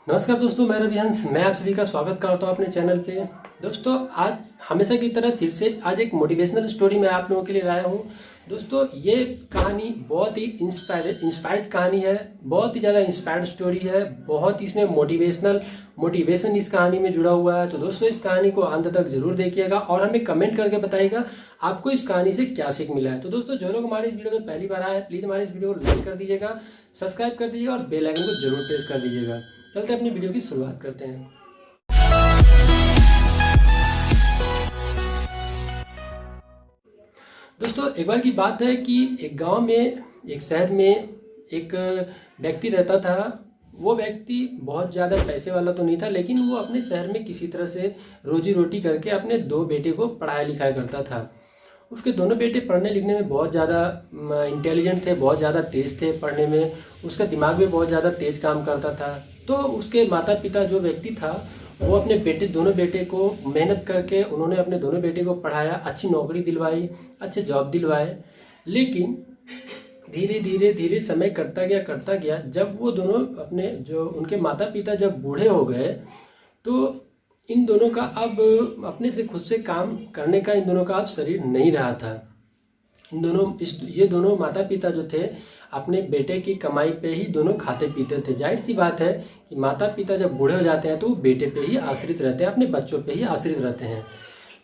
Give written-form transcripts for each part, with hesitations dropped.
नमस्कार दोस्तों, मैं रविहंस। मैं आप सभी का स्वागत करता हूं अपने चैनल पे। दोस्तों, आज हमेशा की तरह फिर से आज एक मोटिवेशनल स्टोरी मैं आप लोगों के लिए लाया हूं। दोस्तों, ये कहानी बहुत ही इंस्पायर्ड कहानी है, बहुत ही ज़्यादा इंस्पायर्ड स्टोरी है, बहुत ही इसमें मोटिवेशन इस कहानी में जुड़ा हुआ है। तो दोस्तों, इस कहानी को अंत तक जरूर देखिएगा और हमें कमेंट करके बताइएगा आपको इस कहानी से क्या सीख मिला है। तो दोस्तों, जो लोग हमारे इस वीडियो में पहली बार आए हैं, प्लीज़ हमारे इस वीडियो को लाइक कर दीजिएगा, सब्सक्राइब कर दीजिएगा और बेल आइकन को जरूर प्रेस कर दीजिएगा। चलते अपनी वीडियो की शुरुआत करते हैं। दोस्तों, एक बार की बात है कि एक गांव में, एक शहर में एक व्यक्ति रहता था। वो व्यक्ति बहुत ज़्यादा पैसे वाला तो नहीं था, लेकिन वो अपने शहर में किसी तरह से रोजी रोटी करके अपने दो बेटे को पढ़ाया लिखाया करता था। उसके दोनों बेटे पढ़ने लिखने में बहुत ज़्यादा इंटेलिजेंट थे, बहुत ज़्यादा तेज थे पढ़ने में। उसका दिमाग भी बहुत ज़्यादा तेज काम करता था। तो उसके माता पिता जो व्यक्ति था, वो अपने दोनों बेटे को मेहनत करके उन्होंने अपने दोनों बेटे को पढ़ाया, अच्छी नौकरी दिलवाई, अच्छे जॉब दिलवाए। लेकिन धीरे धीरे धीरे समय करता गया। जब वो दोनों जो उनके माता पिता जब बूढ़े हो गए, तो इन दोनों का अब अपने से खुद से काम करने का इन दोनों का अब शरीर नहीं रहा था। ये दोनों माता पिता जो थे, अपने बेटे की कमाई पे ही दोनों खाते पीते थे। जाहिर सी बात है कि माता पिता जब बूढ़े हो जाते हैं तो वो बेटे पे ही आश्रित रहते हैं, अपने बच्चों पे ही आश्रित रहते हैं।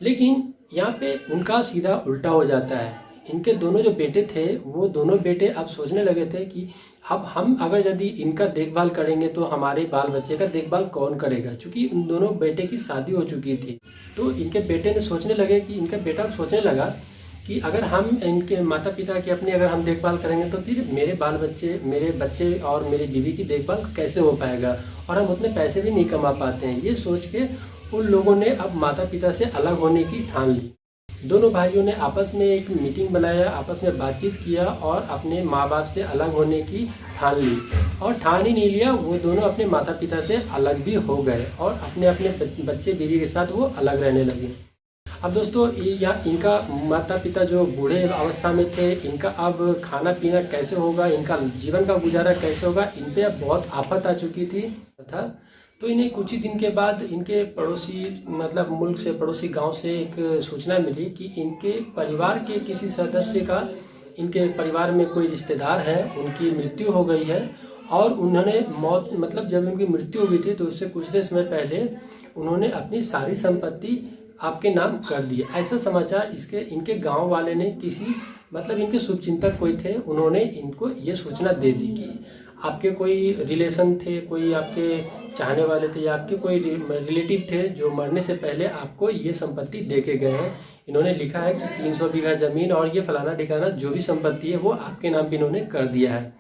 लेकिन यहाँ पे उनका सीधा उल्टा हो जाता है। इनके दोनों जो बेटे थे, वो दोनों बेटे अब सोचने लगे थे कि अब हम अगर यदि इनका देखभाल करेंगे तो हमारे बाल बच्चे का देखभाल कौन करेगा। क्योंकि उन दोनों बेटे की शादी हो चुकी थी, तो इनके बेटे ने सोचने लगे कि इनका बेटा सोचने लगा कि अगर हम इनके माता पिता की अपनी अगर हम देखभाल करेंगे तो फिर मेरे बच्चे और मेरी बीवी की देखभाल कैसे हो पाएगा, और हम उतने पैसे भी नहीं कमा पाते हैं। ये सोच के उन लोगों ने अब माता पिता से अलग होने की ठान ली। दोनों भाइयों ने आपस में एक मीटिंग बनाया, आपस में बातचीत किया और अपने माँ बाप से अलग होने की ठान ली। और ठान ही नहीं लिया, वो दोनों अपने माता पिता से अलग भी हो गए और अपने अपने बच्चे बीवी के साथ वो अलग रहने लगे। अब दोस्तों, इनका माता पिता जो बूढ़े अवस्था में थे, इनका अब खाना पीना कैसे होगा, इनका जीवन का गुजारा कैसे होगा, इन पे अब बहुत आफत आ चुकी थी तथा तो इन्हें कुछ ही दिन के बाद इनके पड़ोसी मुल्क से, पड़ोसी गांव से एक सूचना मिली कि इनके परिवार के किसी सदस्य का, इनके परिवार में कोई रिश्तेदार है, उनकी मृत्यु हो गई है। और उन्होंने जब उनकी मृत्यु हो गई थी तो उससे कुछ देर समय पहले उन्होंने अपनी सारी संपत्ति आपके नाम कर दिए। ऐसा समाचार इनके गांव वाले ने इनके शुभचिंतक कोई थे, उन्होंने इनको ये सूचना दे दी कि आपके कोई रिलेशन थे, कोई आपके चाहने वाले थे या आपके कोई रिलेटिव थे जो मरने से पहले आपको ये संपत्ति दे के गए हैं। इन्होंने लिखा है कि 300 बीघा जमीन और ये फलाना ठिकाना जो भी संपत्ति है वो आपके नाम पे इन्होंने कर दिया है।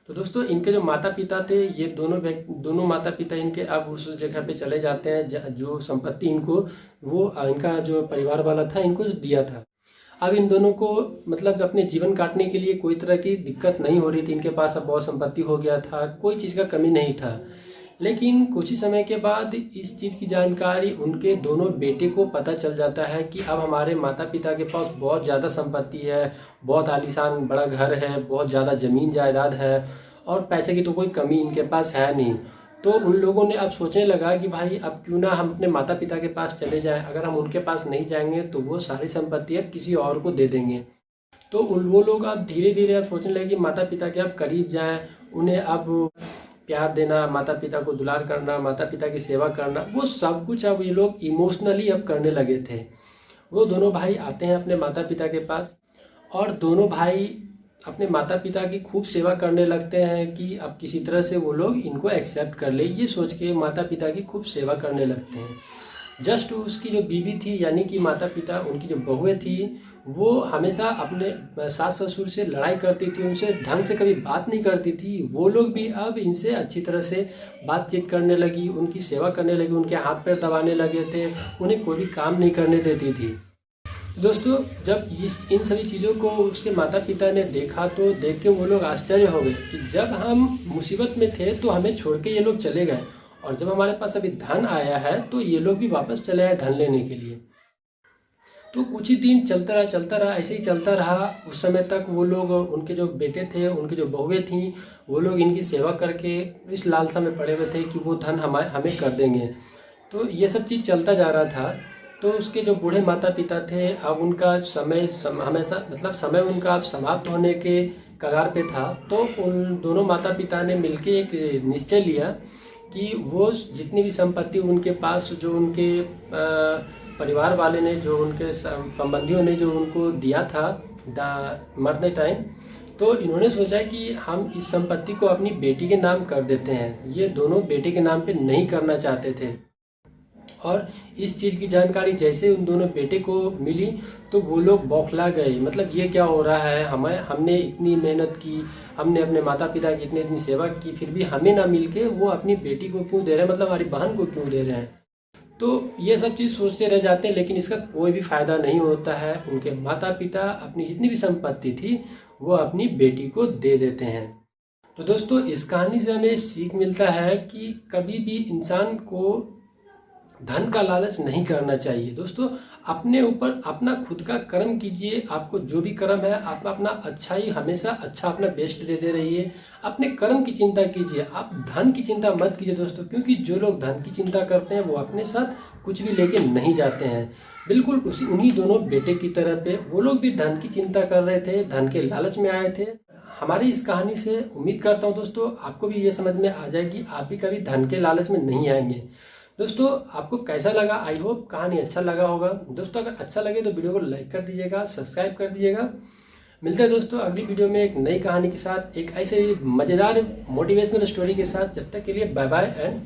तो दोस्तों, इनके जो माता पिता थे, ये दोनों माता पिता इनके अब उस जगह पे चले जाते हैं जो संपत्ति इनका जो परिवार वाला था इनको जो दिया था। अब इन दोनों को अपने जीवन काटने के लिए कोई तरह की दिक्कत नहीं हो रही थी। इनके पास अब बहुत संपत्ति हो गया था, कोई चीज़ का कमी नहीं था। लेकिन कुछ ही समय के बाद इस चीज़ की जानकारी उनके दोनों बेटे को पता चल जाता है कि अब हमारे माता पिता के पास बहुत ज़्यादा संपत्ति है, बहुत आलीशान बड़ा घर है, बहुत ज़्यादा ज़मीन जायदाद है और पैसे की तो कोई कमी इनके पास है नहीं। तो उन लोगों ने अब सोचने लगा कि भाई अब क्यों ना हम अपने माता पिता के पास चले जाएं। अगर हम उनके पास नहीं जाएंगे तो वो सारी संपत्ति अब किसी और को दे देंगे। तो वो लोग अब धीरे धीरे अब सोचने लगे कि माता पिता के अब करीब जाएं, उन्हें अब प्यार देना, माता पिता को दुलार करना, माता पिता की सेवा करना, वो सब कुछ अब ये लोग इमोशनली अब करने लगे थे। वो दोनों भाई आते हैं अपने माता पिता के पास और दोनों भाई अपने माता पिता की खूब सेवा करने लगते हैं कि अब किसी तरह से वो लोग इनको एक्सेप्ट कर ले। ये सोच के माता पिता की खूब सेवा करने लगते हैं। जस्ट उसकी जो बीवी थी, यानी कि माता पिता उनकी जो बहुएं थी, वो हमेशा अपने सास ससुर से लड़ाई करती थी, उनसे ढंग से कभी बात नहीं करती थी। वो लोग भी अब इनसे अच्छी तरह से बातचीत करने लगी, उनकी सेवा करने लगी, उनके हाथ पैर दबाने लगे थे, उन्हें कोई भी काम नहीं करने देती थी। दोस्तों, जब इन सभी चीज़ों को उसके माता पिता ने देखा तो देख के वो लोग आश्चर्य हो गए कि जब हम मुसीबत में थे तो हमें छोड़ के ये लोग चले गए, और जब हमारे पास अभी धन आया है तो ये लोग भी वापस चले आए धन लेने के लिए। तो कुछ ही दिन चलता रहा, ऐसे ही चलता रहा। उस समय तक वो लोग, उनके जो बेटे थे, उनकी जो बहुएं थीं, वो लोग इनकी सेवा करके इस लालसा में पड़े हुए थे कि वो धन हमें कर देंगे। तो ये सब चीज़ चलता जा रहा था। तो उसके जो बूढ़े माता पिता थे, अब उनका हमेशा मतलब समय उनका अब समाप्त होने के कगार पे था। तो उन दोनों माता पिता ने मिलके एक निश्चय लिया कि वो जितनी भी संपत्ति उनके पास, जो उनके परिवार वाले ने, जो उनके संबंधियों ने जो उनको दिया था मरने टाइम, तो इन्होंने सोचा कि हम इस संपत्ति को अपनी बेटी के नाम कर देते हैं। ये दोनों बेटे के नाम पे नहीं करना चाहते थे। और इस चीज़ की जानकारी जैसे उन दोनों बेटे को मिली तो वो लोग बौखला गए। मतलब ये क्या हो रहा है, हमने इतनी मेहनत की, हमने अपने माता पिता की इतनी सेवा की, फिर भी हमें ना मिलके वो अपनी बेटी को क्यों दे रहे हैं, मतलब हमारी बहन को क्यों दे रहे हैं। तो ये सब चीज़ सोचते रह जाते हैं, लेकिन इसका कोई भी फायदा नहीं होता है। उनके माता पिता अपनी जितनी भी संपत्ति थी वो अपनी बेटी को दे देते हैं। तो दोस्तों, इस कहानी से हमें सीख मिलता है कि कभी भी इंसान को धन का लालच नहीं करना चाहिए। दोस्तों, अपने ऊपर अपना खुद का कर्म कीजिए। आपको जो भी कर्म है, आप अपना अच्छा ही हमेशा अच्छा अपना बेस्ट देते रहिए। अपने कर्म की चिंता कीजिए, आप धन की चिंता मत कीजिए दोस्तों, क्योंकि जो लोग धन की चिंता करते हैं वो अपने साथ कुछ भी लेके नहीं जाते हैं। बिल्कुल उन्हीं दोनों बेटे की तरह पे वो लोग भी धन की चिंता कर रहे थे, धन के लालच में आए थे। हमारी इस कहानी से उम्मीद करता हूँ दोस्तों आपको भी ये समझ में आ जाएगी, आप भी कभी धन के लालच में नहीं आएंगे। दोस्तों, आपको कैसा लगा? आई होप कहानी अच्छा लगा होगा। दोस्तों, अगर अच्छा लगे तो वीडियो को लाइक कर दीजिएगा, सब्सक्राइब कर दीजिएगा। मिलते हैं दोस्तों अगली वीडियो में एक नई कहानी के साथ, एक ऐसे मज़ेदार मोटिवेशनल स्टोरी के साथ। जब तक के लिए बाय बाय एंड